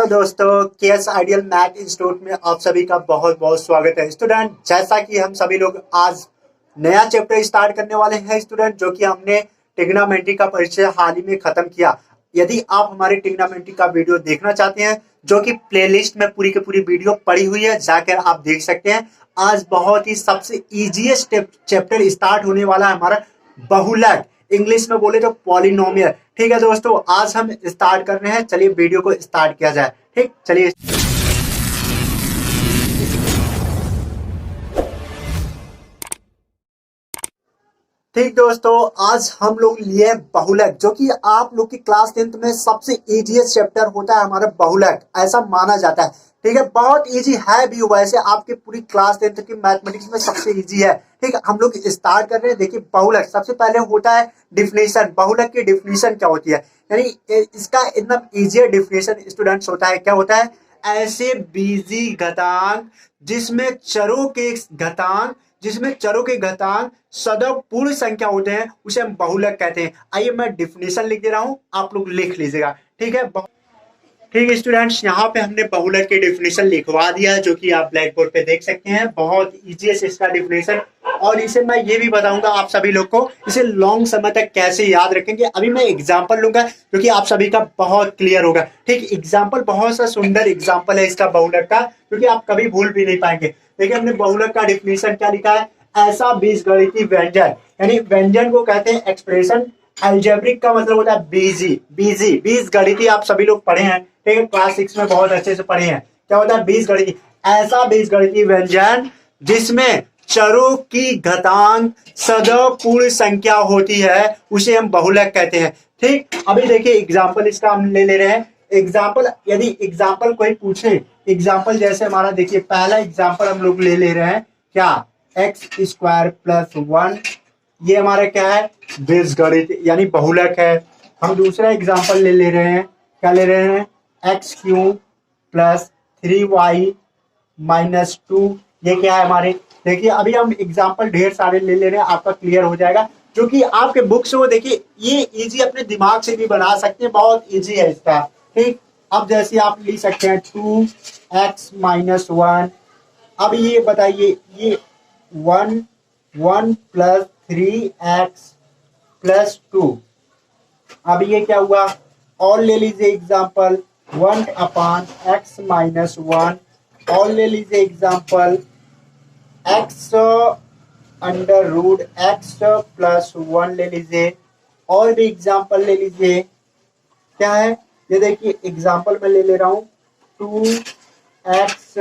दोस्तों, KS ideal math institute में आप सभी का बहुत बहुत स्वागत है। स्टूडेंट, जैसा कि हम सभी लोग आज नया चैप्टर स्टार्ट करने वाले हैं स्टूडेंट, जो कि हमने ट्रिग्नोमेट्री का परिचय हाल ही में खत्म किया। यदि आप हमारे ट्रिग्नोमेट्री का वीडियो देखना चाहते हैं, जो कि प्लेलिस्ट में पूरी की पूरी वीडियो पड़ी हुई है, जाकर आप देख सकते हैं। आज बहुत ही सबसे इजीएस्ट चैप्टर स्टार्ट होने वाला है हमारा बहुलक, इंग्लिश में बोले तो पॉलिनोमियल। ठीक है दोस्तों, आज हम स्टार्ट कर रहे हैं। चलिए वीडियो को स्टार्ट किया जाए। ठीक, चलिए। ठीक दोस्तों, आज हम लोग लिए बहुलक, जो कि आप लोग की क्लास 10th में सबसे इजीएस्ट चैप्टर होता है हमारा बहुलक, ऐसा माना जाता है। ठीक है, बहुत इजी है भी, वैसे आपके पूरी क्लास 10th की मैथमेटिक्स में सबसे इजी है। ठीक है, हम लोग स्टार्ट कर रहे हैं। देखिए, बहुलक सबसे पहले होता है डिफिनेशन। बहुलक की डिफिनेशन क्या होती है, यानी इसका इतना इजी डिफिनेशन स्टूडेंट्स होता है। क्या होता है? ऐसे बीजी घातांक जिसमें चरों के घातांक सदैव पूर्ण संख्या होते हैं, उसे हम बहुलक कहते हैं। आइए मैं डिफिनेशन लिख दे रहा हूं, आप लोग लिख लीजिएगा। ठीक है, ठीक है स्टूडेंट्स, यहाँ पे हमने बहुलक की डिफिनेशन लिखवा दिया है, जो कि आप ब्लैक बोर्ड पे देख सकते हैं। बहुत इजी है इसका डिफिनेशन, और इसे मैं ये भी बताऊंगा आप सभी लोग को इसे लॉन्ग समय तक कैसे याद रखेंगे। अभी मैं एग्जांपल लूंगा, जो कि आप सभी का बहुत क्लियर होगा। ठीक, एग्जांपल बहुत सा सुंदर एग्जांपल है इसका बहुलक का, क्योंकि आप कभी भूल भी नहीं पाएंगे। देखिए, हमने बहुलक का डिफिनेशन क्या लिखा है? ऐसा बीजगणितीय व्यंजन, यानी व्यंजन को कहते हैं एक्सप्रेशन। अलजेब्रिक का मतलब होता है बीजगणितीय, आप सभी लोग पढ़े हैं। ठीक है, क्लास 6 में बहुत अच्छे से पढ़े हैं। क्या होता है? बीजगणितीय। ऐसा बीजगणितीय व्यंजन जिसमें चरों की घातांक सदैव पूर्ण संख्या होती है, उसे हम बहुलक कहते हैं। ठीक, अभी देखिए एग्जाम्पल इसका हम ले रहे हैं। एग्जाम्पल, यदि एग्जाम्पल कोई पूछे, एग्जाम्पल जैसे हमारा देखिए पहला एग्जाम्पल हम लोग ले रहे हैं। क्या? x² + 1, ये हमारा क्या है? बीजगणित यानी बहुलक है। हम दूसरा एग्जाम्पल ले रहे हैं। क्या ले रहे हैं? x³ + 3y - 2, ये क्या है हमारे? देखिए, अभी हम एग्जाम्पल ढेर सारे ले रहे हैं, आपका क्लियर हो जाएगा। जो कि आपके बुक्स वो देखिए, ये इजी अपने दिमाग से भी बना सकते हैं, बहुत इजी है इसका। ठीक, अब जैसे आप लिख सकते हैं 2x - 1। अब ये बताइए, ये 1 + 3x + 2। अब ये क्या हुआ? और ले लीजिए एग्जाम्पल 1/x - 1। और ले लीजिए एग्जाम्पल x √x + 1 ले लीजिए। और भी एग्जाम्पल ले लीजिए। क्या है ये? देखिए एग्जाम्पल में ले रहा हूं 2x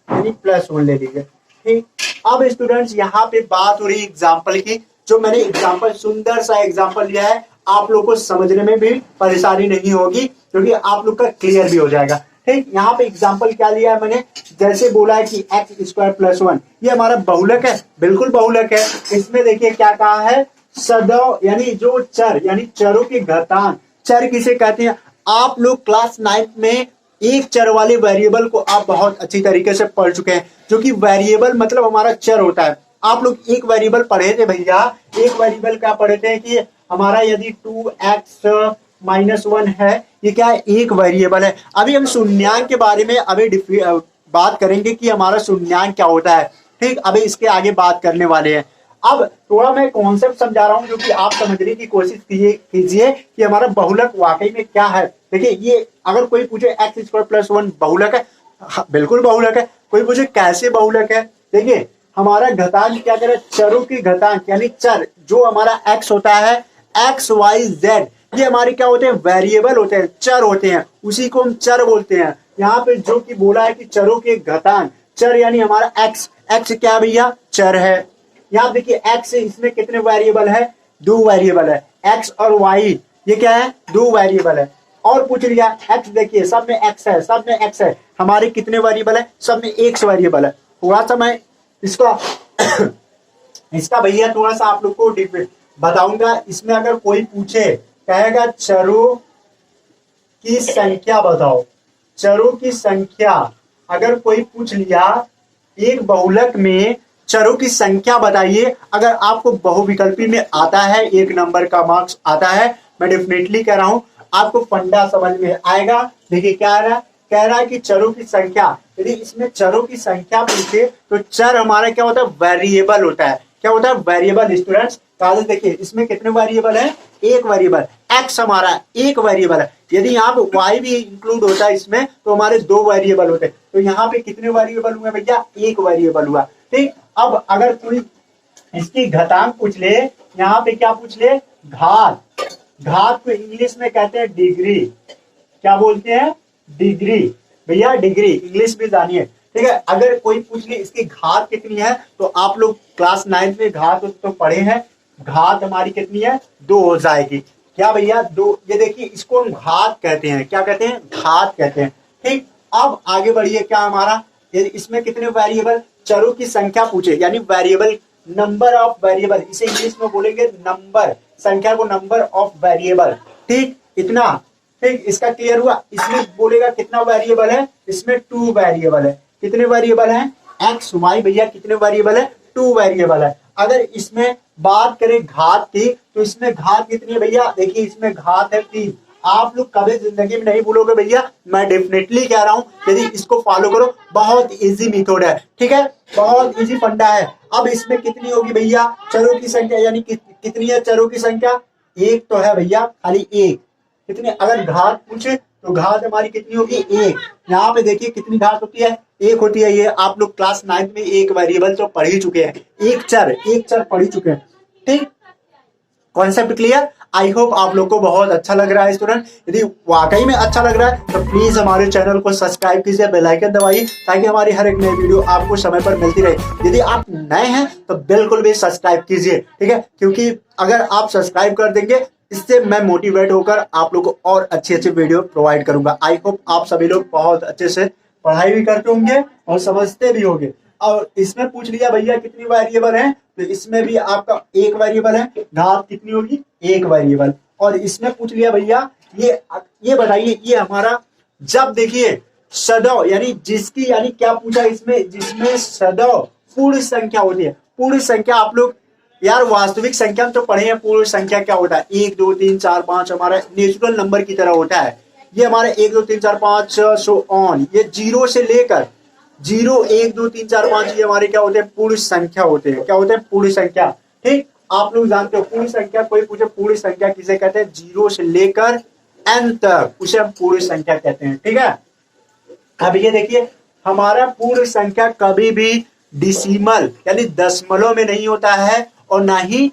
यानी +1 ले लीजिए। ठीक, अब स्टूडेंट्स यहाँ पे बात हो रही है एग्जाम्पल की। जो मैंने एग्जाम्पल, सुंदर सा एग्जाम्पल लिया है, आप लोग को समझने में भी परेशानी नहीं होगी, क्योंकि आप लोग का क्लियर भी हो जाएगा। ठीक, यहाँ पे एग्जाम्पल क्या लिया है मैंने? जैसे बोला है कि x² + 1, ये हमारा बहुलक है, बिल्कुल बहुलक है। इसमें देखिए क्या कहा है? सदैव, यानी जो चर, यानी चरों के घातांक। चर किसे कहते हैं? आप लोग क्लास 9th में एक चर वाले वेरिएबल को आप बहुत अच्छी तरीके से पढ़ चुके हैं, जो कि वेरिएबल मतलब हमारा चर होता है। आप लोग एक वेरिएबल पढ़े थे भैया, एक वेरिएबल क्या पढ़े थे कि हमारा यदि 2x - 1 है, ये क्या है? एक वेरिएबल है। अभी हम शून्यांक के बारे में अभी बात करेंगे कि हमारा शून्यांक क्या होता है। ठीक, अभी इसके आगे बात करने वाले हैं। अब थोड़ा मैं कॉन्सेप्ट समझा रहा हूं, जो कि आप समझने की कोशिश कीजिए कि हमारा बहुलक वाकई में क्या है। देखिए, ये अगर कोई पूछे x² + 1 बहुलक है, हाँ, बिल्कुल बहुलक है। कोई पूछे कैसे बहुलक है, देखिए हमारा घातांक क्या करे? चरों की घातांक, यानी चर जो हमारा x होता है, x y z, ये हमारे क्या होते हैं? वेरिएबल होते हैं, चर होते हैं, उसी को हम चर बोलते हैं। यहाँ पे जो कि बोला है कि चरों के घातांक, चर यानी हमारा x क्या भैया? चर है। यहाँ देखिए x, इसमें कितने वेरिएबल है? 2 वेरिएबल है। x और y ये क्या है? 2 वेरिएबल है। और पूछ लिया x, देखिए सब में x है, सब में x है। हमारे कितने वेरिएबल है? सब में x वेरिएबल है। थोड़ा सा मैं इसका इसका भैया थोड़ा सा आप लोग को बताऊंगा। इसमें अगर कोई पूछे, कहेगा चरों की संख्या बताओ, चरों की संख्या अगर कोई पूछ लिया, एक बहुलक में चरों की संख्या बताइए, अगर आपको बहुविकल्पी में आता है, 1 नंबर का मार्क्स आता है। मैं डेफिनेटली कह रहा हूं, आपको फंडा समझ में आएगा। देखिए क्या है, कह रहा है कि चरों की संख्या, यदि इसमें चरों की संख्या पूछे तो चर हमारा क्या होता है, वेरिएबल होता है। क्या होता है, वेरिएबल स्टूडेंट्स। तो देखिए इसमें कितने वेरिएबल है, एक वेरिएबल, एक्स हमारा एक वेरिएबल है। यदि यहाँ पे वाई भी इंक्लूड होता है इसमें तो हमारे दो वेरिएबल होते हैं। तो यहाँ पे कितने वेरिएबल हुए भैया, एक वेरिएबल हुआ। ठीक, अब अगर कोई इसकी घातांक पूछ ले, यहाँ पे क्या पूछ ले, घात। घात को इंग्लिश में कहते हैं डिग्री। क्या बोलते हैं, डिग्री। भैया डिग्री इंग्लिश में जानिए, ठीक है। अगर कोई पूछ ले इसकी घात कितनी है तो आप लोग क्लास 9 में घात तो पढ़े हैं। घात हमारी कितनी है, 2 हो जाएगी। क्या भैया, 2। ये देखिए इसको हम घात कहते हैं। क्या कहते हैं, घात कहते हैं। ठीक, अब आगे बढ़िए। क्या हमारा इसमें कितने वेरिएबल, चरों की संख्या पूछे यानी वेरिएबल, नंबर ऑफ वेरिएबल, इसे इंग्लिश में बोलेंगे नंबर, संख्या को नंबर ऑफ वेरिएबल। ठीक, इतना। ठीक, इसका क्लियर हुआ। इसमें बोलेगा कितना वेरिएबल है, इसमें 2 वेरिएबल है। कितने वेरिएबल हैं, एक्स वाई। भैया कितने वेरिएबल है, 2 वेरिएबल है। अगर इसमें बात करें घात की तो इसमें घात कितनी है भैया, देखिए इसमें घात है 3। आप लोग कभी जिंदगी में नहीं भूलोगे भैया, मैं डेफिनेटली कह रहा हूं, यदि इसको फॉलो करो। बहुत इजी मेथड है, ठीक है, बहुत इजी फंडा है। अब इसमें कितनी होगी भैया, चरों की संख्या, यानी कितनी है चरों की संख्या, एक तो है भैया, खाली एक। कितनी, अगर घात पूछे तो घात हमारी कितनी होगी, एक। यहाँ पे देखिए कितनी घात होती है, एक होती है। ये आप लोग क्लास 9 में एक वेरिएबल तो पढ़ ही चुके हैं, एक चर पढ़ ही चुके हैं। ठीक, कॉन्सेप्ट क्लियर। आई होप आप लोग को बहुत अच्छा लग रहा है स्टूडेंट। यदि वाकई में अच्छा लग रहा है तो प्लीज हमारे चैनल को सब्सक्राइब कीजिए, बेल आइकन दबाइए, ताकि हमारी हर एक नई वीडियो आपको समय पर मिलती रहे। यदि आप नए हैं तो बिल्कुल भी सब्सक्राइब कीजिए, ठीक है, क्योंकि अगर आप सब्सक्राइब कर देंगे इससे मैं मोटिवेट होकर आप लोग को और अच्छी अच्छी वीडियो प्रोवाइड करूंगा। आई होप आप सभी लोग बहुत अच्छे से पढ़ाई भी करते होंगे और समझते भी होंगे। और इसमें पूछ लिया भैया कितनी वेरिएबल है, तो इसमें भी आपका एक वेरिएबल है, घात कितनी होगी, एक वेरिएबल। और इसमें पूछ लिया भैया ये बताइए, ये हमारा जब देखिए सदैव यानी जिसकी, यानी क्या पूछा इसमें, जिसमें सदैव पूर्ण संख्या होती है। पूर्ण संख्या आप लोग यार वास्तविक संख्या में तो पढ़े हैं, पूर्ण संख्या क्या होता है, 1 2 3 4 5 हमारा नेचुरल नंबर की तरह होता है। ये हमारा 1 2 3 4 5 सो ऑन, ये 0 से लेकर 0 1 2 3 4 5 ये हमारे क्या होते हैं, पूर्ण संख्या होते हैं। क्या होते हैं, पूर्ण संख्या। ठीक, आप लोग जानते हो पूर्ण संख्या, कोई पूछे पूर्ण संख्या किसे कहते हैं, 0 से लेकर n तक, उसे हम पूर्ण संख्या कहते हैं। ठीक है, अब ये देखिए हमारा पूर्ण संख्या कभी भी डिसिमल यानी दशमलव में नहीं होता है और ना ही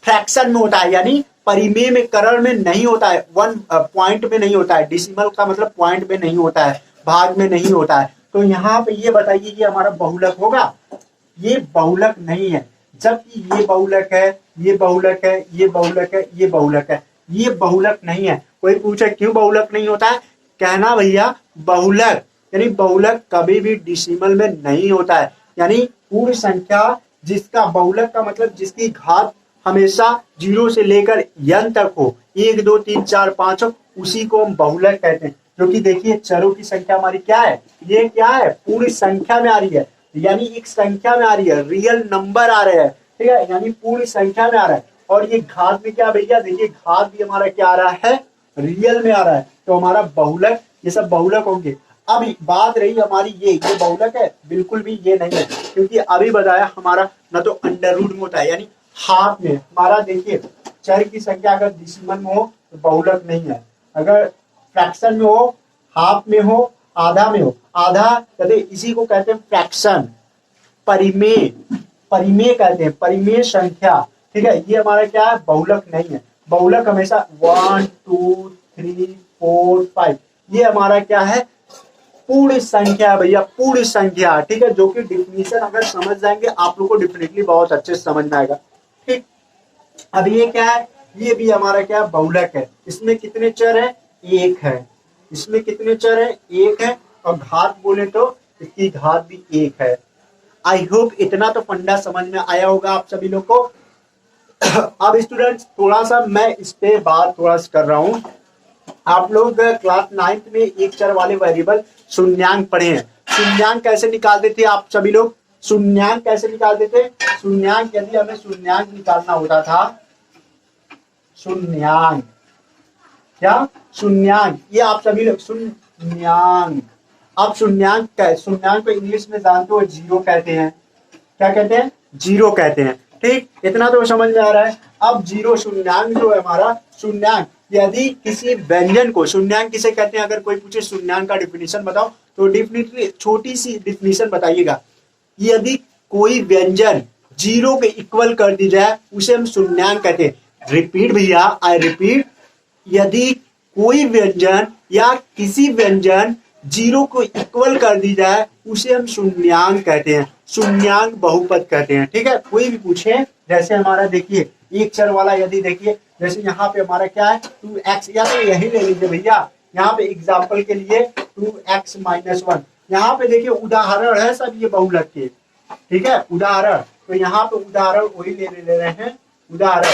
फ्रैक्शन में होता है, यानी परिमेय में, करण में नहीं होता है, 1 पॉइंट में नहीं होता है। डिसिमल का मतलब पॉइंट में नहीं होता है, भाग में नहीं होता है। तो यहाँ पे ये बताइए कि हमारा बहुलक होगा, ये बहुलक नहीं है। जबकि ये बहुलक है, ये बहुलक है, ये बहुलक है, ये बहुलक है, ये बहुलक नहीं है। कोई पूछे क्यों बहुलक नहीं होता है, कहना भैया बहुलक यानी बहुलक कभी भी डिसिमल में नहीं होता है। यानी पूर्ण संख्या जिसका, बहुलक का मतलब जिसकी घात हमेशा 0 से लेकर n तक हो, 1 2 3 4 5 हो, उसी को हम बहुलक कहते हैं। जो कि देखिए चरों की संख्या हमारी क्या है, ये क्या है, पूरी संख्या में आ रही है, यानी एक संख्या में आ रही है, रियल नंबर आ रहे हैं। ठीक है, यानी पूरी संख्या में आ रहा है। और ये घात में क्या भैया, देखिए घात भी हमारा क्या आ रहा है, रियल में आ रहा है। तो हमारा बहुलक, ये सब बहुलक होंगे। अब बात रही हमारी ये बहुलक है, बिल्कुल भी ये नहीं है, क्योंकि अभी बताया हमारा ना तो अंडर रूट में होता है यानी हाफ में। हमारा देखिए चर की संख्या अगर डिसिमल में हो तो बहुलक नहीं है, अगर फ्रैक्शन में हो, हाफ में हो, आधा में हो, आधा कहते इसी को कहते हैं फ्रैक्शन, परिमेय, परिमेय कहते हैं, परिमेय संख्या। ठीक है, ये हमारा क्या है, बहुलक नहीं है। बहुलक हमेशा 1 2 3 4 5 ये हमारा क्या है, पूर्ण संख्या भैया, पूर्ण संख्या। ठीक है, जो कि डिफिनीशन अगर समझ जाएंगे आप लोग को डेफिनेटली बहुत अच्छे से समझ में आएगा। ठीक, अब ये क्या है, ये भी हमारा क्या बहुलक है। इसमें कितने चर है, एक है। इसमें कितने चर है, एक है। और घात बोले तो इसकी घात भी एक है। आई होप इतना तो फंडा समझ में आया होगा आप सभी लोग को। अब स्टूडेंट्स थोड़ा सा मैं इस पे बात थोड़ा सा कर रहा हूं। आप लोग क्लास 9 में एक चर वाले वेरिएबल शून्यांक पढ़े हैं। शून्यांक कैसे निकालते थे आप सभी लोग, शून्यांक कैसे निकालते थे, शून्यांक यदि हमें शून्यांक निकालना होता था, शून्यांक क्या शून्यांक, ये आप सभी लोग शून्यांक, आप शून्यांक को इंग्लिश में जानते हो जीरो कहते हैं। क्या कहते हैं? जीरो कहते हैं। ठीक, इतना तो समझ में आ रहा है। अब जीरो शून्यांक जो है हमारा शून्यांक, यदि किसी व्यंजन को, शून्यांक किसे कहते हैं? अगर कोई पूछे शून्यांक का डिफिनीशन बताओ तो डेफिनेटली छोटी सी डिफिनीशन बताइएगा। यदि कोई व्यंजन जीरो के इक्वल कर दी जाए उसे हम शून्यांक कहते हैं। रिपीट भैया, आई रिपीट, यदि कोई व्यंजन या किसी व्यंजन जीरो को इक्वल कर दी जाए उसे हम शून्यांक कहते हैं, शून्यांक बहुपद कहते हैं। ठीक है, कोई भी पूछे, जैसे हमारा देखिए एक चर वाला, यदि देखिए जैसे यहाँ पे हमारा क्या है 2x, या तो यही ले लीजिए भैया, यहाँ पे एग्जाम्पल के लिए 2x - 1, यहाँ पे देखिए उदाहरण है सब ये बहुलक के। ठीक है, उदाहरण, तो यहाँ पे उदाहरण वही ले रहे हैं, उदाहरण।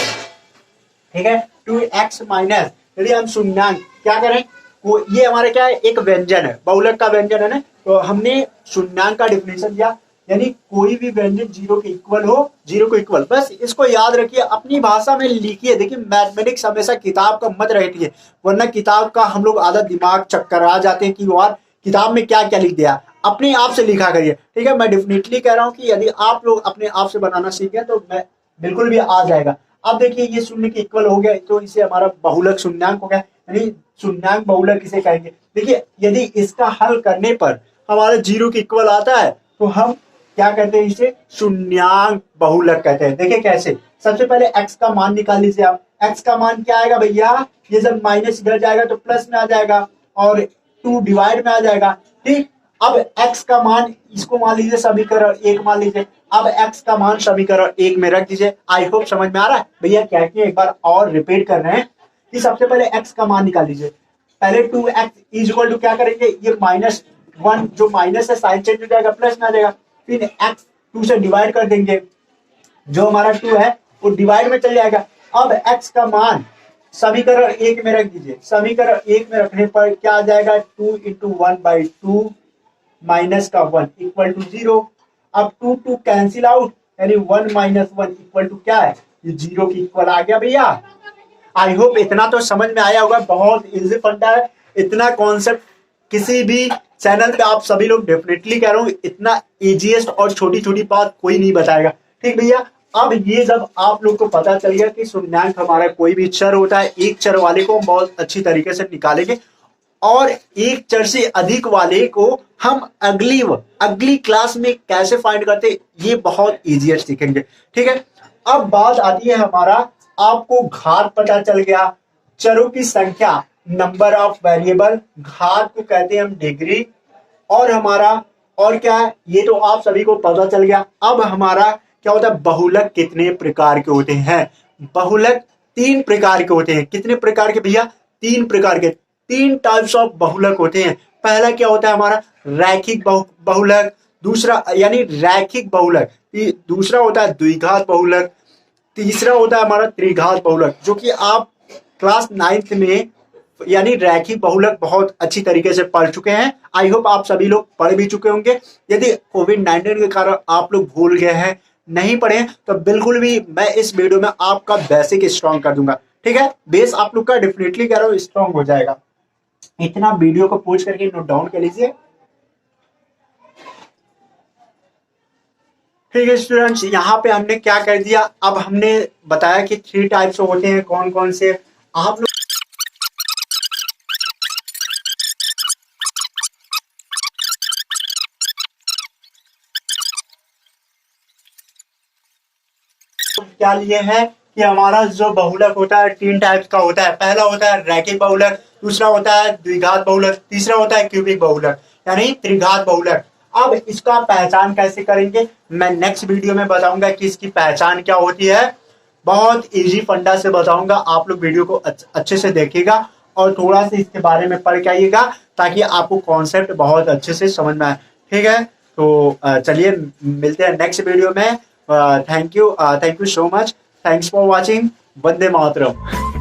ठीक है, 2x माइनस, यदि हम शून्यांक क्या करें, ये हमारा क्या है, एक व्यंजन है, बहुलक का व्यंजन है ना, तो हमने शून्यांक का डिफिनेशन दिया, यानी कोई भी व्यंजन जीरो के इक्वल हो, जीरो को इक्वल, बस इसको याद रखिए, अपनी भाषा में लिखिए। देखिए मैथमेटिक्स हमेशा किताब का मत रटिए, वरना किताब का हम लोग आधा दिमाग चक्कर आ जाते हैं कि यार किताब में क्या क्या लिख दिया, अपने आप से लिखा करिए। ठीक है, मैं डेफिनेटली कह रहा हूँ कि यदि आप लोग अपने आप से बनाना सीख गए तो मैं बिल्कुल भी आ जाएगा। अब देखिए ये शून्य के इक्वल हो गया तो इसे हमारा बहुलक शून्यांक हो गया, यानी शून्यांक बहुलक इसे कहेंगे। देखिए यदि इसका हल करने पर हमारा जीरो के इक्वल आता है तो हम क्या कहते हैं, इसे शून्यांक बहुलक कहते हैं। देखिए कैसे, सबसे पहले x का मान निकाल लीजिए आप। x का मान क्या आएगा भैया, ये जब माइनस इधर जाएगा तो प्लस में आ जाएगा और 2 डिवाइड में आ जाएगा। ठीक, अब x का मान, इसको मान लीजिए समीकरण 1 मान लीजिए, अब x का मान समीकरण 1 में रख दीजिए। आई होप समझ में आ रहा है भैया, क्या कि एक बार और रिपीट कर रहे हैं कि सबसे पहले x का मान निकाल लीजिए। पहले 2x इज इक्वल टू क्या करेंगे, ये -1 जो माइनस है साइन चेंज हो जाएगा, प्लस में आ जाएगा, फिर x 2 से डिवाइड कर देंगे, जो हमारा 2 है वो डिवाइड में चल जाएगा। अब x का मान समीकरण 1 में रख दीजिए, समीकरण 1 में रखने पर क्या आ जाएगा, 2 × 1/2 माइनस का 1 इक्वल टू 0। अब 2 कैंसिल आउट, यानी 1 - 1 इक्वल टू क्या है, ये 0 की इक्वल आ गया भैया। आई होप इतना तो समझ में आया होगा, बहुत इजी फंडा है, इतना कॉन्सेप्ट किसी भी चैनल पे आप सभी लोग डेफिनेटली कह रहा हूँ, इतना इजीएस्ट और छोटी छोटी बात कोई नहीं बताएगा। ठीक भैया, अब ये जब आप लोग को पता चल गया कि शून्यांक हमारा कोई भी चर होता है, एक चर वाले को हम बहुत अच्छी तरीके से निकालेंगे और एक चर से अधिक वाले को हम अगली क्लास में कैसे फाइंड करते, ये बहुत इजीएस्ट सीखेंगे। ठीक है, अब बात आती है हमारा, आपको घात पता चल गया, चरों की संख्या, नंबर ऑफ वेरिएबल, घात को कहते हैं हम डिग्री, और हमारा और क्या है ये तो आप सभी को पता चल गया। अब हमारा क्या होता है, बहुलक कितने प्रकार के होते हैं, बहुलक 3 प्रकार के होते हैं। कितने प्रकार के भैया, 3 प्रकार के, 3 टाइप्स ऑफ बहुलक होते हैं। पहला क्या होता है हमारा रैखिक बहुलक, दूसरा यानी रैखिक बहुलक, दूसरा होता है द्विघात बहुलक, तीसरा होता है हमारा त्रिघात बहुलक, जो कि आप क्लास 9th में यानी रैखिक बहुलक बहुत अच्छी तरीके से पढ़ चुके हैं। आई होप आप सभी लोग पढ़ भी चुके होंगे। यदि कोविड-19 के कारण आप लोग भूल गए हैं, नहीं पढ़े, तो बिल्कुल भी मैं इस वीडियो में आपका बेसिक स्ट्रॉन्ग कर दूंगा। ठीक है, बेस आप लोग का डेफिनेटली कह रहा हूँ स्ट्रॉन्ग हो जाएगा। इतना वीडियो को पॉज करके नोट डाउन कर लीजिए। ठीक है स्टूडेंट्स, यहाँ पे हमने क्या कर दिया, अब हमने बताया कि 3 टाइप्स होते हैं, कौन कौन से। आप लोग क्या लिए हैं कि हमारा जो बहुलक होता है 3 टाइप्स का होता है। पहला होता है रैखिक बहुलक, दूसरा होता है द्विघात बहुलक, तीसरा होता है क्यूबिक बहुलक यानी त्रिघात बहुलक। अब इसका पहचान कैसे करेंगे मैं नेक्स्ट वीडियो में बताऊंगा कि इसकी पहचान क्या होती है। बहुत इजी फंडा से बताऊंगा, आप लोग वीडियो को अच्छे से देखिएगा और थोड़ा सा इसके बारे में पढ़ के आइएगा ताकि आपको कॉन्सेप्ट बहुत अच्छे से समझ में आए। ठीक है, तो चलिए मिलते हैं नेक्स्ट वीडियो में। Thank you so much, thanks for watching. Vande Mataram.